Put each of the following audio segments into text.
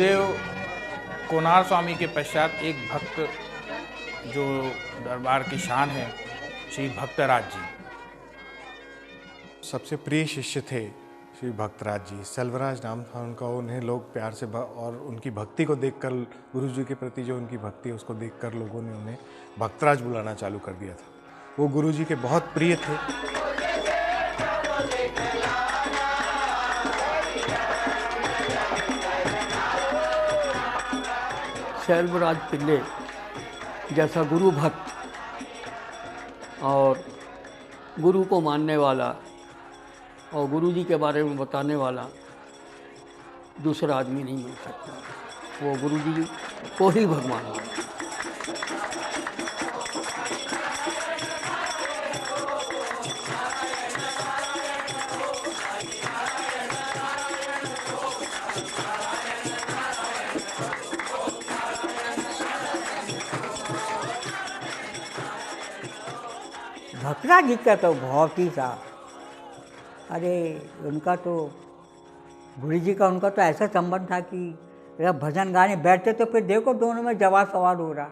गुरुदेव कोनार स्वामी के पश्चात एक भक्त जो दरबार की शान है, श्री भक्तराज जी। सबसे प्रिय शिष्य थे श्री भक्तराज जी। सेल्वराज नाम था उनका। उन्हें लोग प्यार से और उनकी भक्ति को देखकर, गुरु जी के प्रति जो उनकी भक्ति है उसको देखकर लोगों ने उन्हें भक्तराज बुलाना चालू कर दिया था। वो गुरु जी के बहुत प्रिय थे। सेल्वराज पिल्ले जैसा गुरु भक्त और गुरु को मानने वाला और गुरु जी के बारे में बताने वाला दूसरा आदमी नहीं मिल सकता। वो गुरु जी को ही भगवान मानता। भक्तराज जी का तो बहुत ही था। अरे उनका तो गुरु जी का उनका तो ऐसा संबंध था कि जब भजन गाने बैठते तो फिर देखो दोनों में जवाब सवाल हो रहा।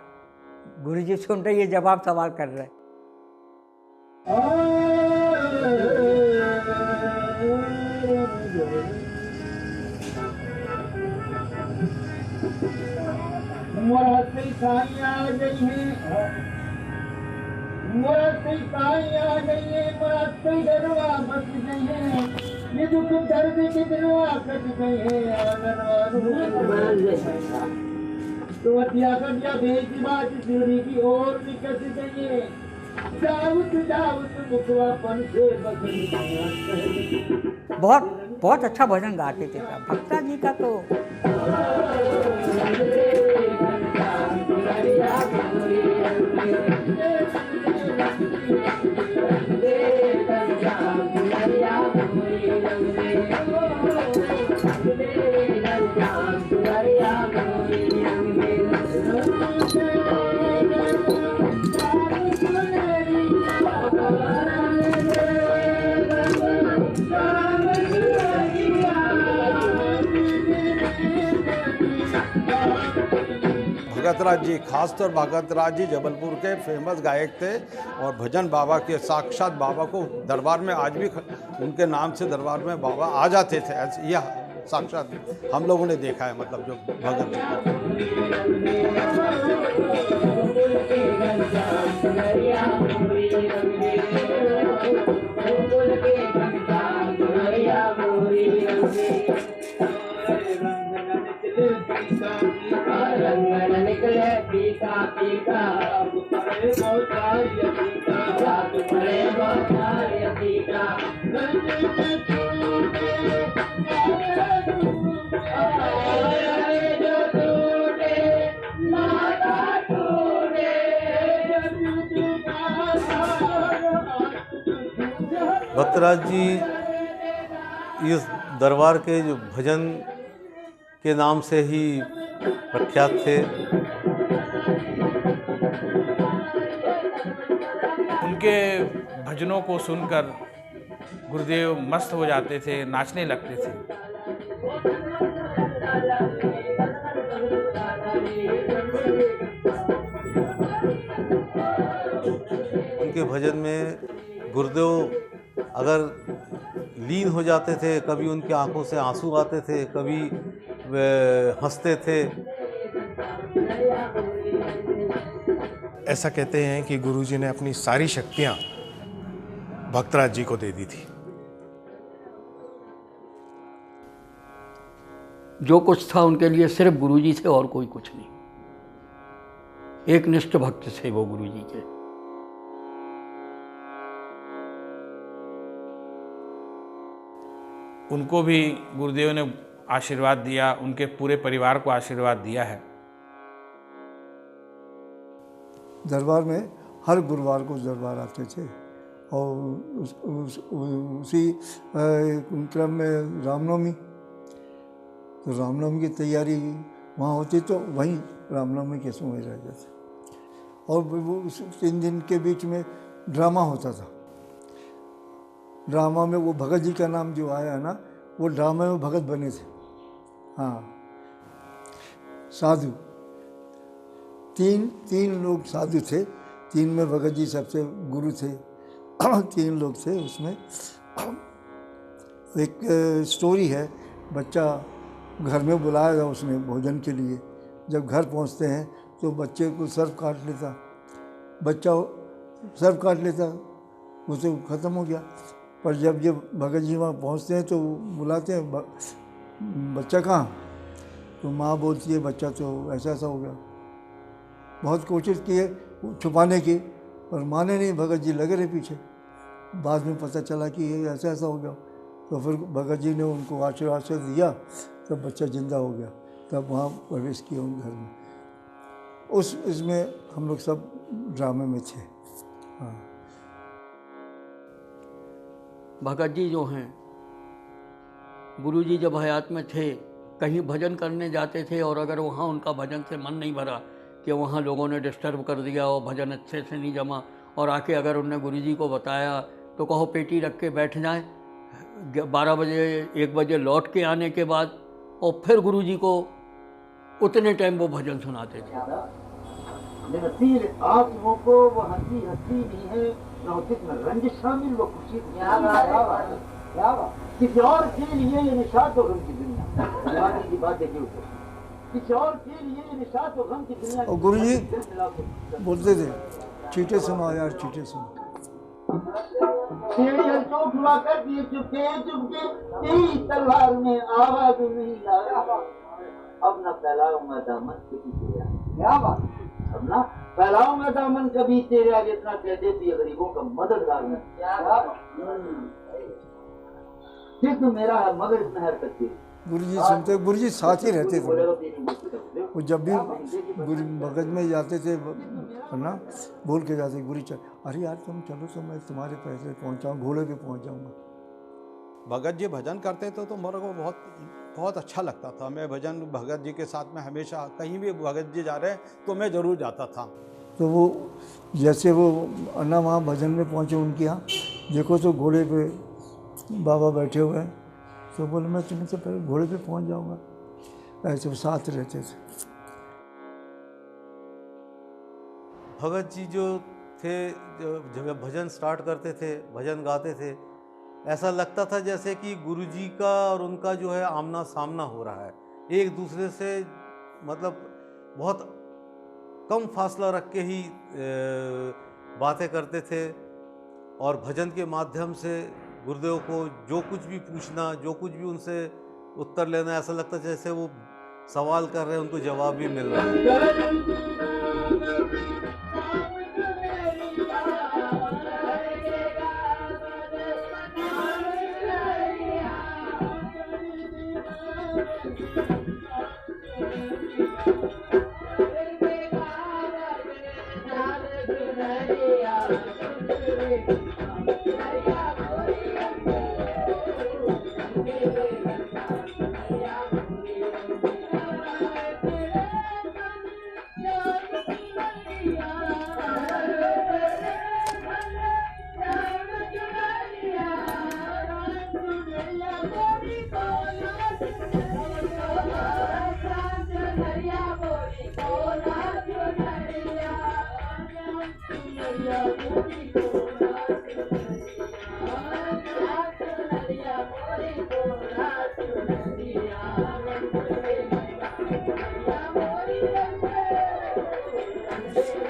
गुरु जी सुन रहे, ये जवाब सवाल कर रहे। ये दुख दर्द की दिलवा कट गए तो अतिया कटिया भेज बात चोरी की ओर निकट गए। मुखवापन से बहुत बहुत अच्छा भजन गाते थे भक्तराज जी का तो। भगतराज जी, खासतौर भगतराज जी जबलपुर के फेमस गायक थे और भजन बाबा के साक्षात बाबा को दरबार में आज भी उनके नाम से दरबार में बाबा आ जाते थे। यह साक्षात हम लोगों ने देखा है, मतलब जो भगत भक्तराज जी इस दरबार के जो भजन के नाम से ही प्रख्यात थे। उनके भजनों को सुनकर गुरुदेव मस्त हो जाते थे, नाचने लगते थे। उनके भजन में गुरुदेव अगर लीन हो जाते थे, कभी उनकी आंखों से आंसू आते थे, कभी वे हंसते थे। ऐसा कहते हैं कि गुरुजी ने अपनी सारी शक्तियां भक्तराज जी को दे दी थी। जो कुछ था उनके लिए सिर्फ गुरु जी थे और कोई कुछ नहीं। एक निष्ठ भक्त थे वो गुरु जी के। उनको भी गुरुदेव ने आशीर्वाद दिया, उनके पूरे परिवार को आशीर्वाद दिया है। दरबार में हर गुरुवार को दरबार आते थे और उसी क्रम में रामनवमी, तो रामनवमी की तैयारी वहाँ होती तो वहीं रामनवमी के समय रह जाते। और वो 3 दिन के बीच में ड्रामा होता था। ड्रामा में वो भगत जी का नाम जो आया है ना, वो ड्रामा में भगत बने थे। हाँ, साधु, तीन तीन लोग साधु थे, तीन में भगत जी सबसे गुरु थे। तीन लोग थे उसमें। एक स्टोरी है, बच्चा घर में बुलाया था उसने भोजन के लिए, जब घर पहुंचते हैं तो बच्चे को सर्व काट लेता, बच्चा सर्व काट लेता, उसे ख़त्म हो गया। पर जब भगत जी वहाँ पहुँचते हैं तो बुलाते हैं, बच्चा कहाँ? तो माँ बोलती है बच्चा तो ऐसा ऐसा हो गया। बहुत कोशिश की है छुपाने की, पर माने नहीं, भगत जी लगे रहे पीछे। बाद में पता चला कि ये ऐसा ऐसा हो गया, तो फिर भगत जी ने उनको आशीर्वाद दिया, तब बच्चा जिंदा हो गया। तब वहाँ प्रवेश किया उन घर में। उस इसमें हम लोग सब ड्रामे में थे। हाँ। भगत जी जो हैं, गुरु जी जब हयात में थे, कहीं भजन करने जाते थे, और अगर वहाँ उनका भजन से मन नहीं भरा कि वहाँ लोगों ने डिस्टर्ब कर दिया और भजन अच्छे से नहीं जमा, और आके अगर उनने गुरु जी को बताया तो कहो पेटी रख के बैठ जाएं, 12 बजे 1 बजे लौट के आने के बाद, और फिर गुरु जी को उतने टाइम वो भजन सुनाते थे। नसीर आंखों को वो हंसी हंसी नहीं है, न उसमें रंज शामिल, वो खुशी किसी और के लिए ये निशात और गम की दुनिया की बात देखिए, किसी और के लिए ये निशात और गम की दुनिया। और गुरु जी बोलते थे, चीटे सुनो यार, चीटे सुनो। सीढ़ियां चौक हुआ करती है, चुपके चुपके तेरी तलवार में आवाज नहीं आया। अब न फैलाऊंगा दामन किसी के आगे, क्या बात, अब ना फैलाऊंगा दामन कभी तेरे आगे, इतना कह देती है गरीबों का मददगार में, सिर्फ मेरा है मगर इसमें हरकत थी। गुरु जी सुनते, गुरु जी साथ ही रहते थे। वो जब भी गुरु भगत में जाते थे ना, बोल के जाते, गुरु चल, अरे यार तुम चलो तो मैं तुम्हारे पैसे पहुँचाऊँ, घोड़े पे पहुँच जाऊँगा। भगत जी भजन करते थे तो मेरे को बहुत बहुत अच्छा लगता था। मैं भजन भगत जी के साथ में हमेशा, कहीं भी भगत जी जा रहे हैं तो मैं ज़रूर जाता था। तो वो जैसे वो अन्ना वहाँ भजन में पहुँचे उनके यहाँ, देखो तो घोड़े पे बाबा बैठे हुए हैं, तो बोले मैं तुमसे पहले घोड़े पे पहुँच जाऊँगा। ऐसे वो साथ रहते थे। भगत जी जो थे, जब भजन स्टार्ट करते थे, भजन गाते थे, ऐसा लगता था जैसे कि गुरु जी का और उनका जो है आमना सामना हो रहा है। एक दूसरे से मतलब बहुत कम फासला रख के ही बातें करते थे, और भजन के माध्यम से गुरुदेव को जो कुछ भी पूछना, जो कुछ भी उनसे उत्तर लेना, ऐसा लगता जैसे वो सवाल कर रहे हैं, उनको जवाब भी मिल रहा है।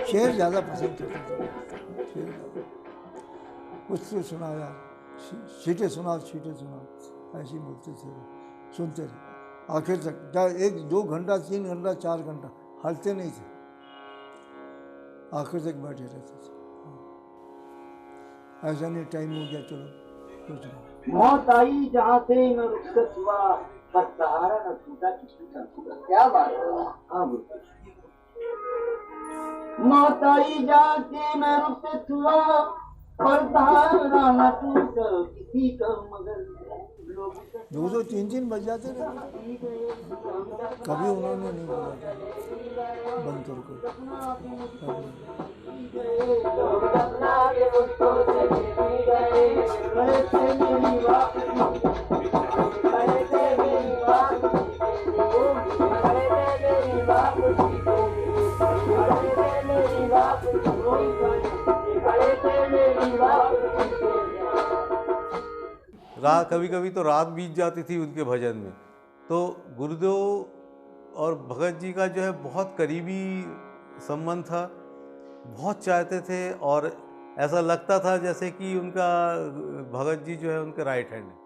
शेर ज़्यादा पसंद करते थे। शेर कुछ तो सुना यार, सीटे सुनाओ, सीटे सुनाओ, ऐसे ही बोलते थे। सुनते रहे आखिर तक, 1-2 घंटा, 3 घंटा, 4 घंटा हलते नहीं थे, आखिर तक बैठे रहते थे। ऐसा नहीं टाइम हो गया चलो कुछ नहीं। मौत आई जहाँ से न रुखसत हुआ, पर सहारा न छूटा किसी का। क्या बात है। हाँ मौत आई जाके मैं रुखसत हुआ, पर सहारा न छूटा किसी का, मगर 2-2, 3-3 बज जाते रहे, कभी उन्होंने नहीं बोला बंद करके। रात कभी कभी तो रात बीत जाती थी उनके भजन में। तो गुरुदेव और भगत जी का जो है बहुत करीबी संबंध था, बहुत चाहते थे और ऐसा लगता था जैसे कि उनका भगत जी जो है उनके राइट हैंड है।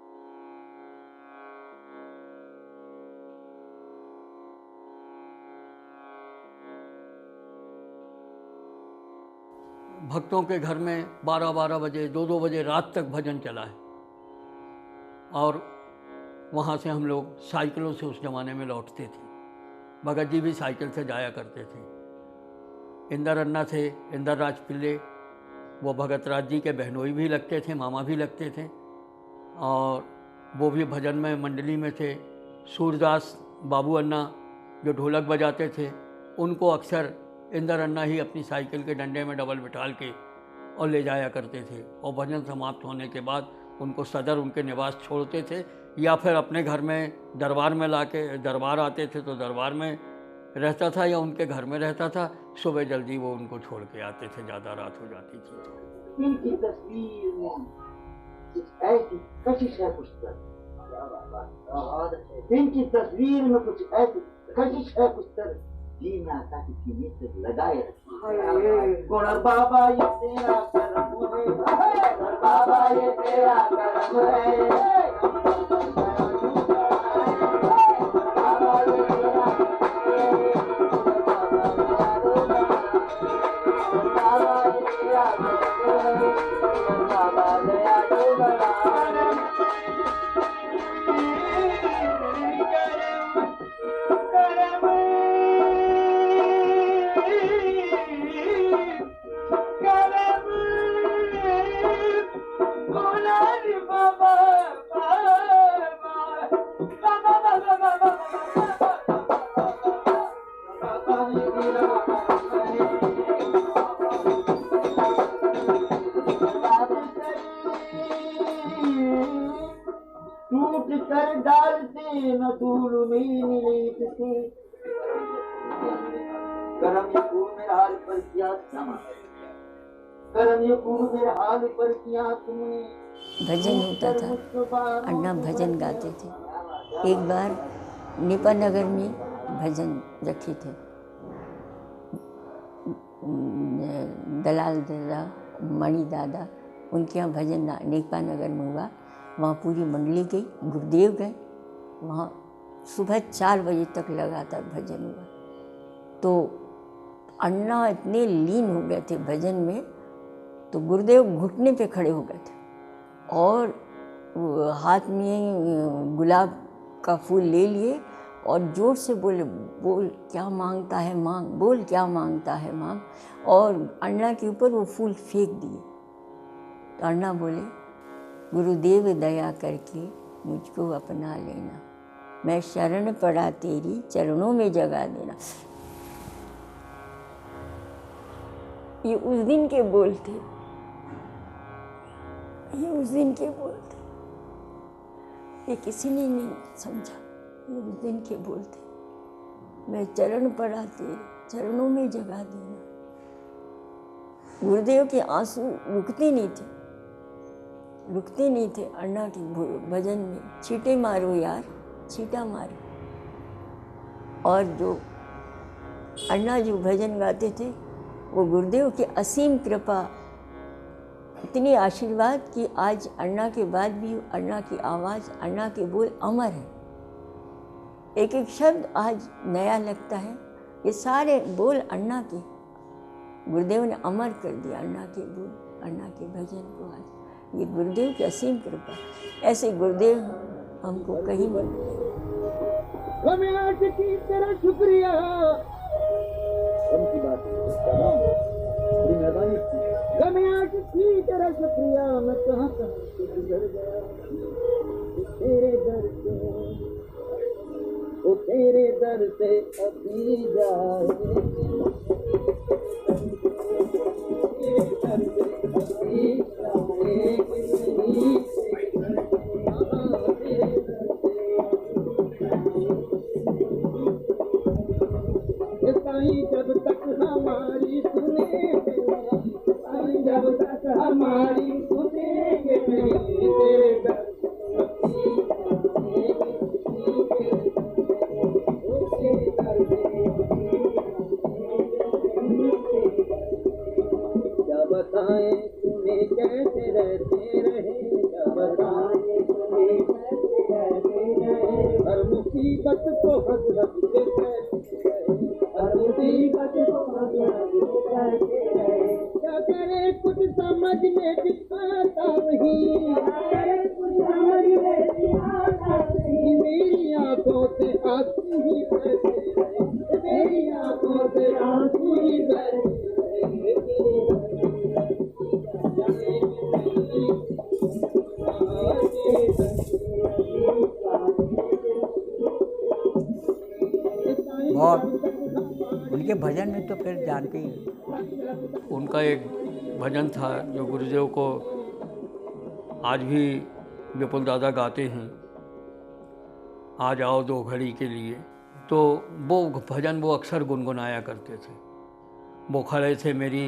भक्तों के घर में 12-12 बजे 2-2 बजे रात तक भजन चला है। और वहाँ से हम लोग साइकिलों से उस ज़माने में लौटते थे। भगत जी भी साइकिल से जाया करते थे। इंदर अन्ना थे, इंदर राज पिल्ले, वो भगत राज जी के बहनोई भी लगते थे, मामा भी लगते थे, और वो भी भजन में मंडली में थे। सूरदास बाबू अन्ना जो ढोलक बजाते थे, उनको अक्सर इंदर अन्ना ही अपनी साइकिल के डंडे में डबल बिठाल के और ले जाया करते थे। और भजन समाप्त होने के बाद उनको सदर उनके निवास छोड़ते थे, या फिर अपने घर में दरबार में लाके, दरबार आते थे तो दरबार में रहता था या उनके घर में रहता था। सुबह जल्दी वो उनको छोड़ के आते थे, ज़्यादा रात हो जाती थी तो। इनकी तस्वीर में कुछ ऐसी कशिश है पुस्तक, इनकी तस्वीर में कुछ ऐसी कशिश है पुस्तक जी में आता कि सीने से लगाए रखी। गुण बाबा ये तेरा करम है, गुण बाबा ये तेरा करम है। टूट कर डालते न धूल में मिलते, करम यकून मेरे हाल पर किया क्षमा, करम यकून मेरे हाल पर किया तुमने। भजन होता था, अन्ना भजन गाते थे। एक बार निपा नगर में भजन रखे थे, दलाल दादा, मणि दादा, उनके यहाँ भजन निपा नगर में हुआ। वहाँ पूरी मंडली गई, गुरुदेव गए, वहाँ सुबह 4 बजे तक लगातार भजन हुआ। तो अन्ना इतने लीन हो गए थे भजन में, तो गुरुदेव घुटने पे खड़े हो गए थे और हाथ में गुलाब का फूल ले लिए और जोर से बोले, बोल क्या मांगता है मांग, बोल क्या मांगता है मांग। और अन्ना के ऊपर वो फूल फेंक दिए। तो अन्ना बोले, गुरुदेव दया करके मुझको अपना लेना, मैं शरण पड़ा तेरी चरणों में जगा देना। ये उस दिन के बोल थे, ये उस दिन के बोल थे, ये किसी ने नहीं समझा। ये उस दिन के बोल थे, मैं चरण पड़ा तेरे चरणों में जगा देना। गुरुदेव के आंसू रुकते नहीं थे, रुकते नहीं थे। अन्ना के भजन में छींटे मारो यार, छींटा मारो। और जो अन्ना जो भजन गाते थे, वो गुरुदेव की असीम कृपा, इतनी आशीर्वाद कि आज अन्ना के बाद भी अन्ना की आवाज़, अन्ना के बोल अमर है। एक एक शब्द आज नया लगता है। ये सारे बोल अन्ना के, गुरुदेव ने अमर कर दिया अन्ना के बोल, अन्ना के भजन को। आज ये गुरुदेव की असीम कृपा, ऐसे गुरुदेव हमको कहीं नहीं मिले। तेरा शुक्रिया, उनकी बात बड़ी मेहरबानी थी, तेरा शुक्रिया, मैं कहाँ से गुजर गया तेरे दर से, वो तेरे दर से अभी जाए, जब तक हमारी सुने मुसीबत तो हंस हंस के कहते रहे, हर मुसीबत तो हंस हंस के कहते रहे। क्या करे कुछ समझ में भी आता नहीं, क्या करे कुछ समझ में भी आता नहीं, मेरी आंखों से आंसू ही बहते रहे, मेरी आंखों से आंसू ही बहते बहुत उनके भजन में तो फिर जानते ही। उनका एक भजन था जो गुरुदेव को आज भी विपुल दादा गाते हैं, आ जाओ दो घड़ी के लिए। तो वो भजन वो अक्सर गुनगुनाया करते थे। वो खड़े थे मेरी,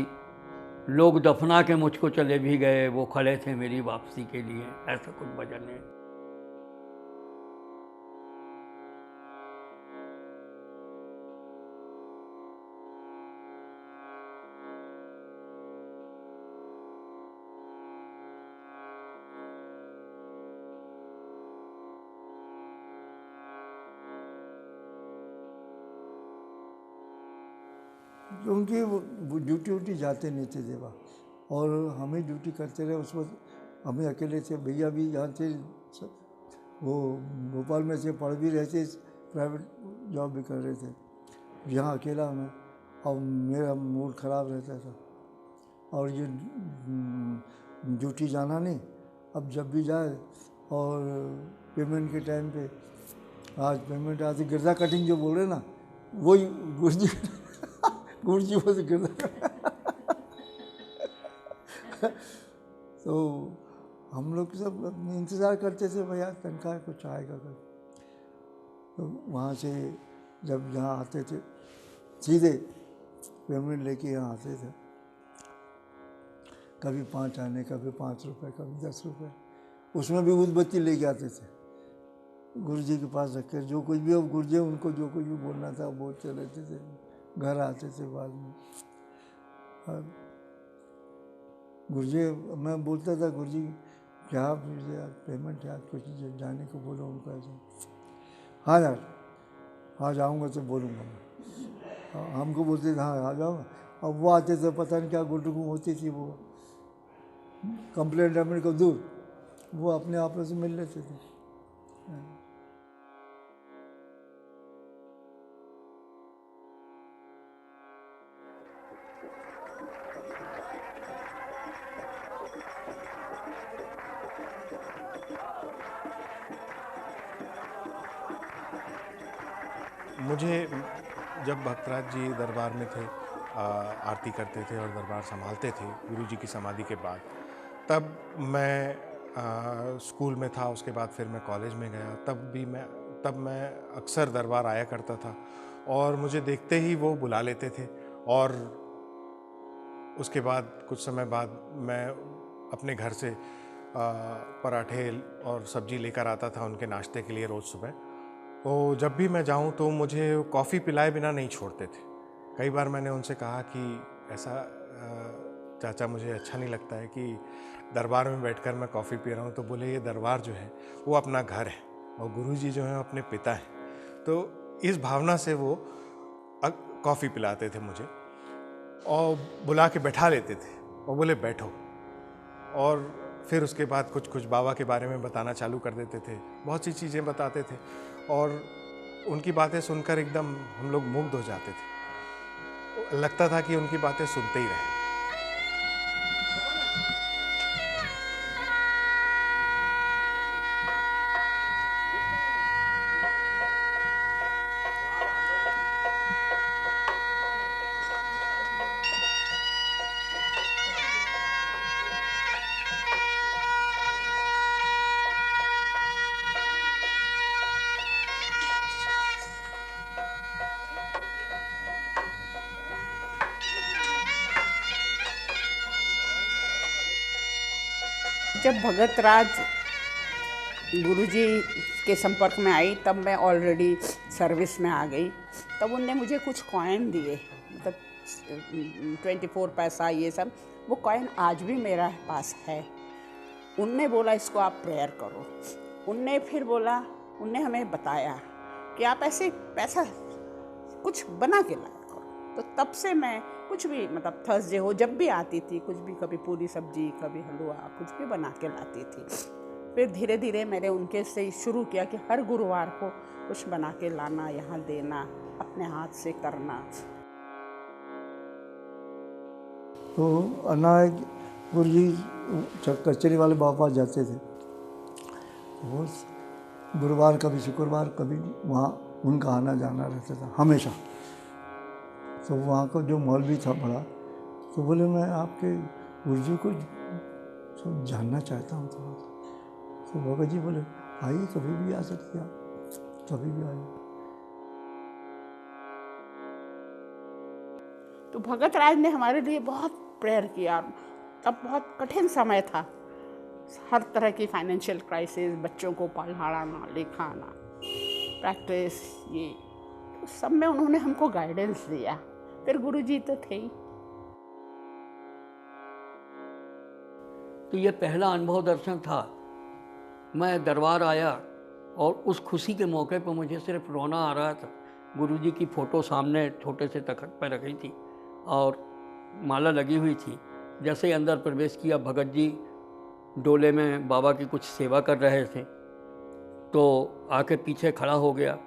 लोग दफना के मुझको चले भी गए, वो खड़े थे मेरी वापसी के लिए, ऐसा कुछ भजन है। क्योंकि वो ड्यूटी व्यूटी जाते नहीं थे देवा, और हमें ड्यूटी करते रहे। उस वक्त हमें अकेले थे, भैया भी यहाँ थे, वो भोपाल में थे, पढ़ भी रहे थे, प्राइवेट जॉब भी कर रहे थे। यहाँ अकेला मैं, और मेरा मूड ख़राब रहता था, और ये ड्यूटी जाना नहीं। अब जब भी जाए और पेमेंट के टाइम पे, आज पेमेंट आती, गिरदा कटिंग जो बोल रहे ना, वही गुरुजी गुरुजी वो गिरदा तो हम लोग सब इंतज़ार करते थे भैया तनख्वाह कुछ आएगा कर। तो वहाँ से जब यहाँ आते थे सीधे पेमेंट लेके यहाँ आते थे, कभी 5 आने, कभी 5 रुपए, कभी 10 रुपए, उसमें भी उदबत्ती लेके आते थे गुरुजी के पास रख कर। जो कुछ भी अब गुरुजी उनको जो कुछ भी बोलना था बोलते रहते थे, घर आते थे बाद में। गुरुजी मैं बोलता था, गुरुजी क्या पेमेंट है आज, कुछ जाने को बोलो उनको ऐसे। हाँ यार हाँ जाऊँगा तो बोलूँगा मैं। हमको बोलते थे हाँ आ जाऊँगा, अब वो आते थे, पता नहीं क्या गुटगु होती थी, वो कंप्लेंट अमेंट को दूर, वो अपने आप से मिल लेते थे। मुझे जब भक्तराज जी दरबार में थे, आरती करते थे और दरबार संभालते थे गुरुजी की समाधि के बाद, तब मैं स्कूल में था। उसके बाद फिर मैं कॉलेज में गया, तब मैं अक्सर दरबार आया करता था, और मुझे देखते ही वो बुला लेते थे। और उसके बाद कुछ समय बाद मैं अपने घर से पराठे और सब्जी लेकर आता था उनके नाश्ते के लिए रोज़ सुबह। तो जब भी मैं जाऊं तो मुझे कॉफ़ी पिलाए बिना नहीं छोड़ते थे। कई बार मैंने उनसे कहा कि ऐसा चाचा मुझे अच्छा नहीं लगता है कि दरबार में बैठकर मैं कॉफ़ी पी रहा हूं। तो बोले ये दरबार जो है वो अपना घर है और गुरुजी जो हैं अपने पिता हैं। तो इस भावना से वो कॉफ़ी पिलाते थे मुझे और बुला के बैठा लेते थे और बोले बैठो, और फिर उसके बाद कुछ बाबा के बारे में बताना चालू कर देते थे। बहुत सी चीज़ें बताते थे और उनकी बातें सुनकर एकदम हम लोग मुग्ध हो जाते थे। लगता था कि उनकी बातें सुनते ही रहें। जब भगत राज गुरुजी के संपर्क में आई तब मैं ऑलरेडी सर्विस में आ गई। तब उनने मुझे कुछ कॉइन दिए, मतलब 24 पैसा ये सब। वो कॉइन आज भी मेरा पास है। उनने बोला इसको आप प्रेयर करो। उनने फिर बोला, उनने हमें बताया कि आप ऐसे पैसा कुछ बना के लाया करो। तो तब से मैं कुछ भी, मतलब थर्सडे हो जब भी आती थी, कुछ भी, कभी पूरी सब्जी, कभी हलवा, कुछ भी बना के लाती थी। फिर धीरे धीरे मैंने उनके से शुरू किया कि हर गुरुवार को कुछ बना के लाना, यहाँ देना, अपने हाथ से करना। तो अनाज गुरुजी कचरी वाले बाबा जाते थे, वो गुरुवार कभी शुक्रवार कभी वहाँ उनका आना जाना रहता था हमेशा। तो वहाँ का जो मौलवी था बड़ा, तो बोले मैं आपके गुरुजी को जानना चाहता हूँ थोड़ा सा। तो बाबा जी बोले आइए, कभी भी आ सकते हैं आप, कभी भी आइए। तो भगत राज ने हमारे लिए बहुत प्रेयर किया। तब बहुत कठिन समय था, हर तरह की फाइनेंशियल क्राइसिस, बच्चों को पढ़ाना लिखाना, प्रैक्टिस, ये तो सब में उन्होंने हमको गाइडेंस दिया। फिर गुरुजी तो थे ही। तो ये पहला अनुभव दर्शन था। मैं दरबार आया और उस खुशी के मौके पर मुझे सिर्फ रोना आ रहा था। गुरुजी की फ़ोटो सामने छोटे से तखत पर रखी थी और माला लगी हुई थी। जैसे ही अंदर प्रवेश किया, भगत जी डोले में बाबा की कुछ सेवा कर रहे थे, तो आके पीछे खड़ा हो गया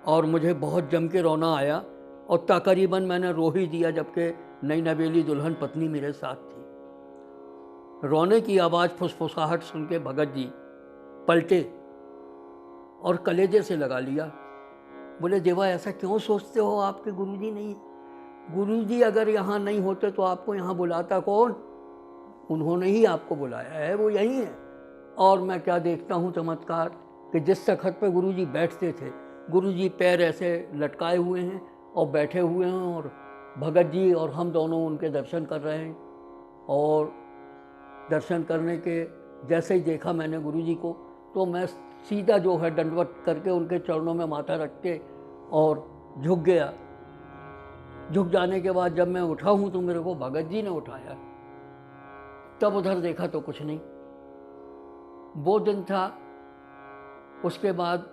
और मुझे बहुत जम के रोना आया और तकरीबन मैंने रो ही दिया, जबकि नई नवेली दुल्हन पत्नी मेरे साथ थी। रोने की आवाज़, फुसफुसाहट सुन के भगत जी पलटे और कलेजे से लगा लिया। बोले देवा, ऐसा क्यों सोचते हो, आपके गुरुजी नहीं? गुरुजी अगर यहाँ नहीं होते तो आपको यहाँ बुलाता कौन? उन्होंने ही आपको बुलाया है, वो यही है। और मैं क्या देखता हूँ चमत्कार कि जिस तखत पे गुरुजी बैठते थे, गुरुजी पैर ऐसे लटकाए हुए हैं और बैठे हुए हैं, और भगत जी और हम दोनों उनके दर्शन कर रहे हैं। और दर्शन करने के जैसे ही देखा मैंने गुरुजी को, तो मैं सीधा जो है दंडवत करके उनके चरणों में माथा रख के और झुक गया। झुक जाने के बाद जब मैं उठा हूँ तो मेरे को भगत जी ने उठाया। तब उधर देखा तो कुछ नहीं। वो दिन था। उसके बाद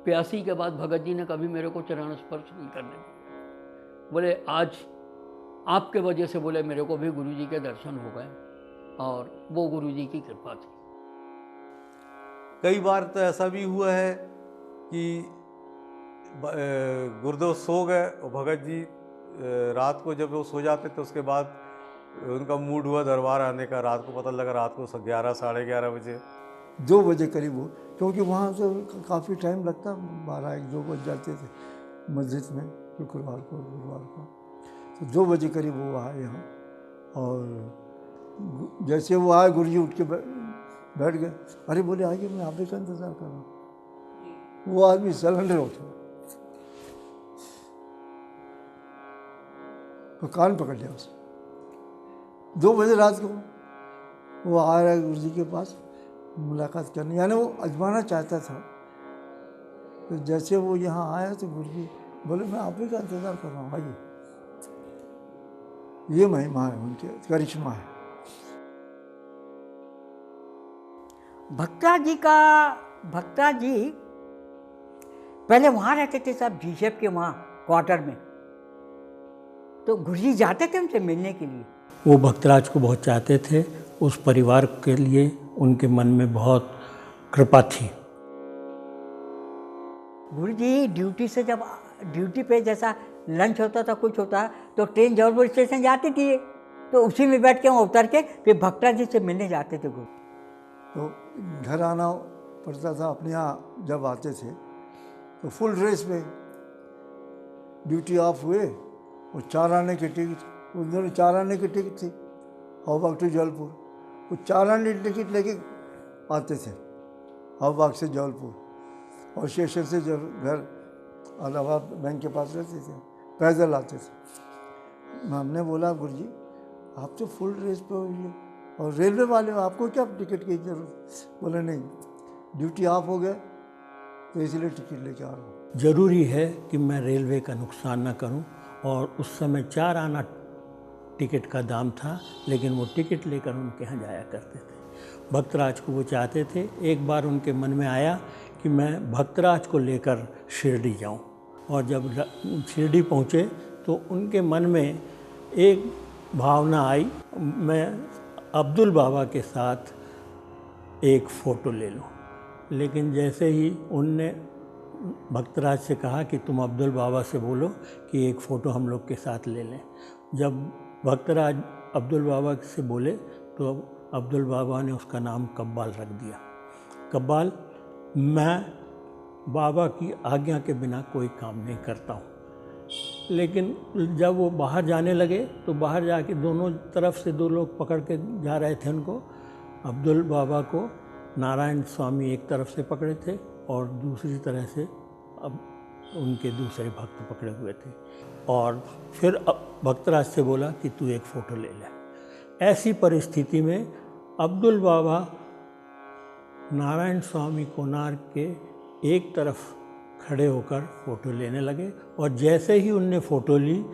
82 के बाद भगत जी ने कभी मेरे को चरण स्पर्श नहीं करने दिया। बोले आज आपके वजह से, बोले मेरे को भी गुरुजी के दर्शन हो गए, और वो गुरुजी की कृपा थी। कई बार तो ऐसा भी हुआ है कि गुरुदेव सो गए और भगत जी रात को जब वो सो जाते तो उसके बाद उनका मूड हुआ दरबार आने का। रात को पता लगा, रात को 11 साढ़े 11 बजे 2 बजे करीब वो, क्योंकि वहाँ से काफ़ी टाइम लगता, 12-1-2 बज जाते थे मस्जिद में शुक्रवार को गुरुवार को। तो 2 बजे करीब वो आए यहाँ, और जैसे वो आए गुरुजी उठ के बैठ गए। अरे बोले आइए, मैं आप ही का इंतज़ार कर रहा हूँ। वो आदमी सिलेंडर उठा तो कान पकड़ लिया उसे। 2 बजे रात को वो आ रहा है गुरुजी के पास मुलाकात करने, यानी वो आजमाना चाहता था। तो जैसे वो यहाँ आया तो गुरुजी बोले मैं आप ही का इंतज़ार कर रहा हूँ, आइए। ये महिमा है उनके, करिश्मा है। भक्ता जी पहले वहाँ रहते थे सब, जीशेप के वहाँ क्वार्टर में। तो गुरुजी जाते थे उनसे मिलने के लिए। वो भक्तराज को बहुत चाहते थे। उस परिवार के लिए उनके मन में बहुत कृपा थी। गुरुजी ड्यूटी से, जब ड्यूटी पे जैसा लंच होता था, कुछ होता, तो ट्रेन जबलपुर स्टेशन जाती थी, तो उसी में बैठ के वहाँ उतर के फिर भक्ता जी से मिलने जाते थे गुरु। तो घर आना पड़ता था अपने यहाँ। जब आते थे तो फुल ड्रेस में, ड्यूटी ऑफ हुए और 4 आने की टिकट, उन दिनों 4 आने की टिकट थी हवाबाग टू जबलपुर। वो 4 आने की टिकट लेके आते थे हवाबाग से जबलपुर, और स्टेशन से जब घर इलाहाबाद बैंक के पास रहते थे, पैदल आते थे। हमने बोला गुरुजी आप तो फुल ड्रेस पे हुई और रेलवे वाले हो, आपको क्या टिकट की जरूरत? बोले नहीं, ड्यूटी ऑफ हो गए तो इसलिए टिकट लेके आ रहा हूँ। ज़रूरी है कि मैं रेलवे का नुकसान न करूं, और उस समय 4 आना टिकट का दाम था, लेकिन वो टिकट लेकर उनके यहाँ जाया करते थे। भक्तराज को वो चाहते थे। एक बार उनके मन में आया कि मैं भक्तराज को लेकर शिरडी जाऊं। और जब शिरडी पहुँचे तो उनके मन में एक भावना आई, मैं अब्दुल बाबा के साथ एक फ़ोटो ले लूं। लेकिन जैसे ही उनने भक्तराज से कहा कि तुम अब्दुल बाबा से बोलो कि एक फ़ोटो हम लोग के साथ ले लें। जब भक्तराज अब्दुल बाबा से बोले तो अब्दुल बाबा ने उसका नाम कब्बाल रख दिया। कब्बाल, मैं बाबा की आज्ञा के बिना कोई काम नहीं करता हूँ। लेकिन जब वो बाहर जाने लगे तो बाहर जाके दोनों तरफ से दो लोग पकड़ के जा रहे थे उनको। अब्दुल बाबा को नारायण स्वामी एक तरफ से पकड़े थे और दूसरी तरह से अब उनके दूसरे भक्त पकड़े हुए थे। और फिर भक्तराज से बोला कि तू एक फ़ोटो ले ले। ऐसी परिस्थिति में अब्दुल बाबा नारायण स्वामी कोणार्क के एक तरफ खड़े होकर फ़ोटो लेने लगे और जैसे ही उनने फ़ोटो ली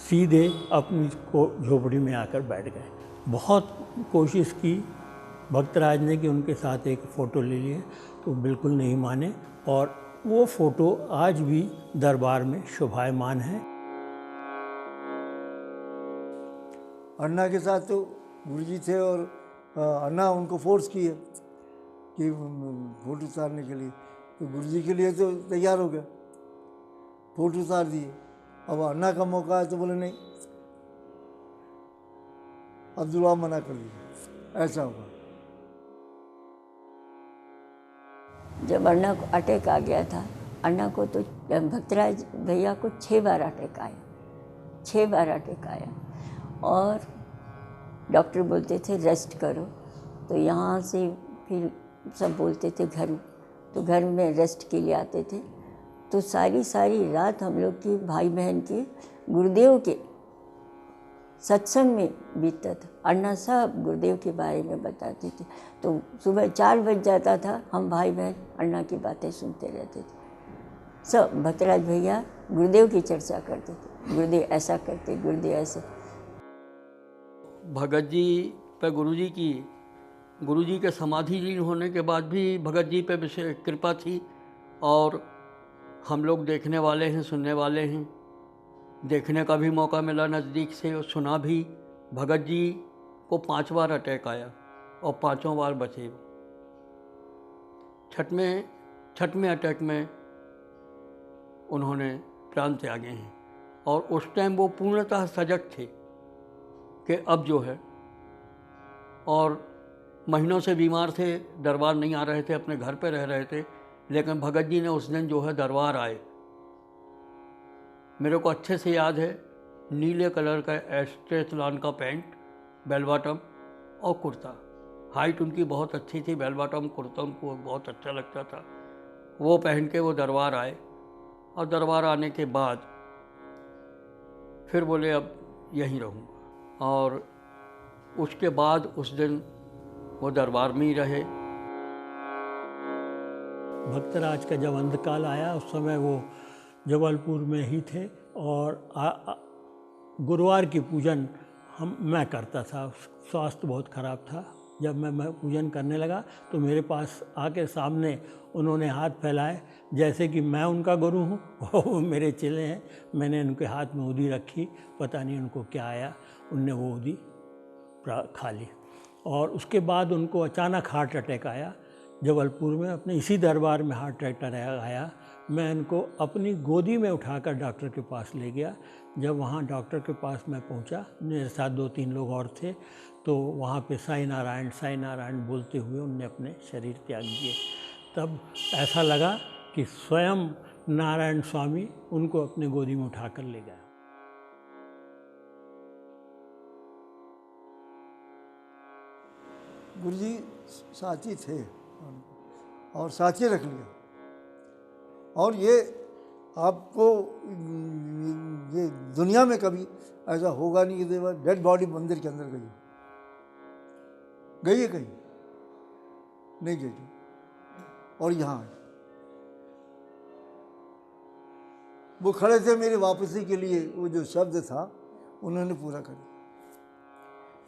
सीधे अपनी को झोपड़ी में आकर बैठ गए। बहुत कोशिश की भक्तराज ने कि उनके साथ एक फ़ोटो ले लिए तो बिल्कुल नहीं माने और वो फ़ोटो आज भी दरबार में शोभायमान है। अन्ना के साथ तो गुरुजी थे और अन्ना उनको फोर्स किए कि फोटो उतारने के लिए, तो गुरुजी के लिए तो तैयार हो गया, फोटो उतार दिए। अब अन्ना का मौका है तो बोले नहीं, अब्दुल्ला मना कर दिया। ऐसा हुआ। जब अन्ना को अटैक आ गया था, अन्ना को तो भक्तराज भैया को 6 बार अटैक आया, 6 बार अटैक आया। और डॉक्टर बोलते थे रेस्ट करो, तो यहाँ से फिर सब बोलते थे घर, तो घर में रेस्ट के लिए आते थे। तो सारी रात हम लोग की भाई बहन की गुरुदेव के सत्संग में बीतता था। अन्ना सब गुरुदेव के बारे में बताते थे। तो सुबह 4 बज जाता था, हम भाई बहन अन्ना की बातें सुनते रहते थे। सब भक्तराज भैया गुरुदेव की चर्चा करते थे, गुरुदेव ऐसा करते, गुरुदेव ऐसे। भगत जी पे गुरुजी के समाधि लीन होने के बाद भी भगत जी पे विशेष कृपा थी और हम लोग देखने वाले हैं, सुनने वाले हैं। देखने का भी मौका मिला नज़दीक से और सुना भी। भगत जी को 5 बार अटैक आया और 5 बार बचे। छठवें अटैक में उन्होंने प्राण त्यागे हैं और उस टाइम वो पूर्णतः सजग थे कि अब जो है, और महीनों से बीमार थे, दरबार नहीं आ रहे थे, अपने घर पे रह रहे थे। लेकिन भगत जी ने उस दिन जो है दरबार आए। मेरे को अच्छे से याद है, नीले कलर का एस्ट्रेथलॉन का पैंट, बेल बॉटम और कुर्ता। हाइट उनकी बहुत अच्छी थी, बेल बॉटम कुर्ता उनको बहुत अच्छा लगता था। वो पहन के वो दरबार आए और दरबार आने के बाद फिर बोले अब यहीं रहूँगा। और उसके बाद उस दिन वो दरबार में ही रहे। भक्तराज का जब अंतकाल आया उस समय वो जबलपुर में ही थे और गुरुवार की पूजन मैं करता था। स्वास्थ्य बहुत ख़राब था। जब मैं पूजन करने लगा तो मेरे पास आके सामने उन्होंने हाथ फैलाए जैसे कि मैं उनका गुरु हूँ, वो मेरे चेले हैं। मैंने उनके हाथ में उदी रखी, पता नहीं उनको क्या आया, उनने वो उदी खा ली। और उसके बाद उनको अचानक हार्ट अटैक आया जबलपुर में, अपने इसी दरबार में हार्ट अटैक आया। मैं उनको अपनी गोदी में उठाकर डॉक्टर के पास ले गया। जब वहाँ डॉक्टर के पास मैं पहुँचा, मेरे साथ 2-3 लोग और थे, तो वहाँ पे साईं नारायण बोलते हुए उनने अपने शरीर त्याग दिए। तब ऐसा लगा कि स्वयं नारायण स्वामी उनको अपने गोदी में उठाकर ले गया। गुरुजी साथी थे और साथी रख लिया। और ये आपको ये दुनिया में कभी ऐसा होगा नहीं कि डेड बॉडी मंदिर के अंदर गई है कहीं नहीं गई। और यहाँ वो खड़े थे मेरी वापसी के लिए, वो जो शब्द था उन्होंने पूरा कर दिया।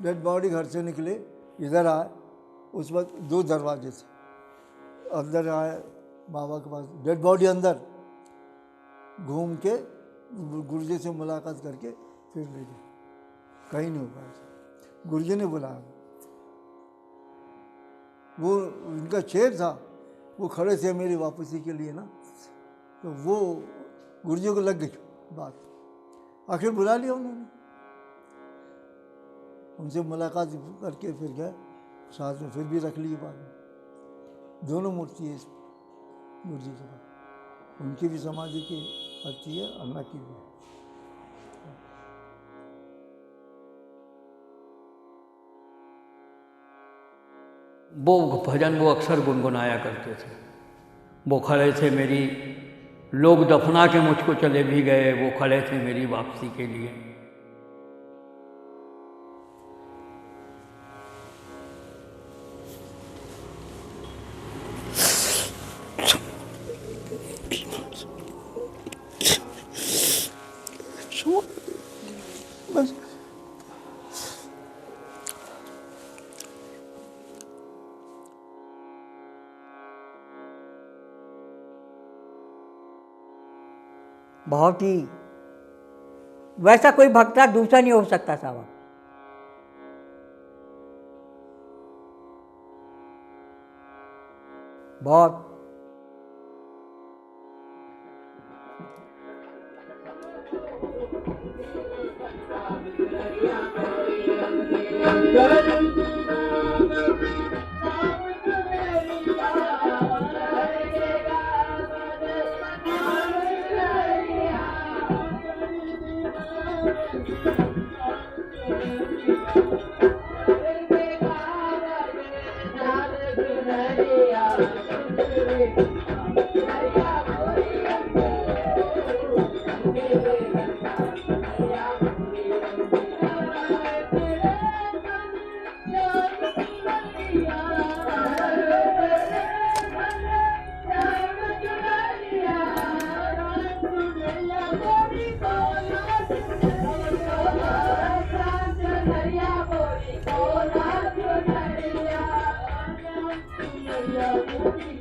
डेड बॉडी घर से निकले, इधर आए, उस वक्त 2 दरवाजे थे, अंदर आए बाबा के पास, डेड बॉडी अंदर घूम के गुरुजी से मुलाकात करके फिर ले गए। कहीं नहीं हो पाया। गुरुजी ने बुलाया, वो उनका शेर था, वो खड़े थे मेरी वापसी के लिए ना, तो वो गुरुजी को लग गई बात, आखिर बुला लिया उन्होंने, उनसे मुलाकात करके फिर गए साथ में, फिर भी रख ली बाद में। दोनों मूर्ति है गुरुजी के पास, उनकी भी समाधि की अच्छी है, अन्ना की भी। वो भजन वो अक्सर गुनगुनाया करते थे। वो खड़े थे मेरी, लोग दफना के मुझको चले भी गए, वो खड़े थे मेरी वापसी के लिए। बस बहुत ही वैसा कोई भक्ता दूसरा नहीं हो सकता साहब। बहुत Yeah.